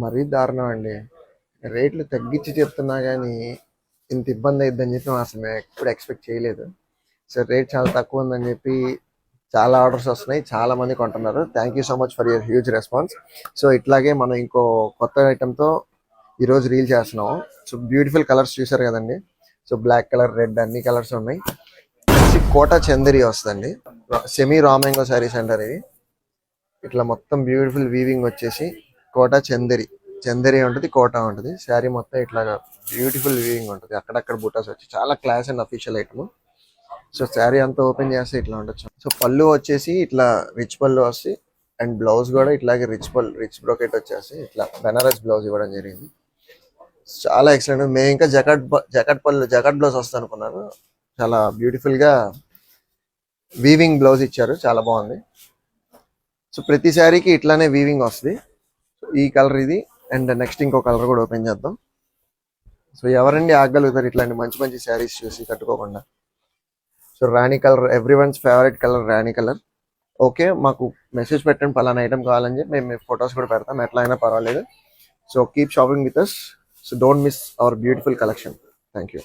మరీ దారుణం అండి. రేట్లు తగ్గించి చెప్తున్నా కానీ ఇంత ఇబ్బంది అయిద్దని చెప్పి అసలు మేము ఎప్పుడు ఎక్స్పెక్ట్ చేయలేదు. సో రేట్ చాలా తక్కువ ఉందని చెప్పి చాలా ఆర్డర్స్ వస్తున్నాయి, చాలా మంది కొంటున్నారు. Thank you so much for your huge response. So ఇట్లాగే మనం ఇంకో కొత్త ఐటెంతో ఈరోజు రీల్ చేస్తున్నాము. సో బ్యూటిఫుల్ కలర్స్ చూసారు కదండి. సో బ్లాక్ కలర్, రెడ్ అన్ని కలర్స్ ఉన్నాయి. కోటా చందేరి వస్తుందండి, సెమీ రా మ్యాంగో శారీస్ అంటారు ఇవి. ఇట్లా మొత్తం బ్యూటిఫుల్ వీవింగ్ వచ్చేసి కోటా చందేరి, చందేరి ఉంటుంది, కోటా ఉంటుంది. శారీ మొత్తం ఇట్లాగా బ్యూటిఫుల్ వీవింగ్ ఉంటుంది, అక్కడక్కడ బుటాస్ వచ్చి చాలా class and official item. So sari అంతా ఓపెన్ చేస్తే ఇట్లా ఉండొచ్చు. సో పళ్ళు వచ్చేసి ఇట్లా రిచ్ పళ్ళు వస్తాయి, అండ్ బ్లౌజ్ కూడా ఇట్లాగే రిచ్ బ్రోకెట్ వచ్చేసి ఇట్లా బెనారస్ బ్లౌజ్ ఇవ్వడం జరిగింది. చాలా ఎక్సలెంట్. మేము ఇంకా జకాట్ బ్లౌజ్ వస్తుంది అనుకున్నాను. చాలా బ్యూటిఫుల్ గా వీవింగ్ బ్లౌజ్ ఇచ్చారు, చాలా బాగుంది. సో ప్రతి శారీకి ఇట్లానే వీవింగ్ వస్తుంది. ఈ కలర్ ఇది, అండ్ నెక్స్ట్ ఇంకో కలర్ కూడా ఓపెన్ చేద్దాం. సో ఎవరండి ఆగలుగుతారు ఇట్లాంటి మంచి మంచి శారీస్ చూసి కట్టుకోకుండా. So rani colour, every one's favourite colour rani colour. Okay, మాకు మెసేజ్ పెట్టండి పలానా ఐటమ్ కావాలని చెప్పి మేము ఫొటోస్ కూడా పెడతాం, ఎట్లా అయినా పర్వాలేదు. So keep shopping with us. So don't miss our beautiful collection. Thank you.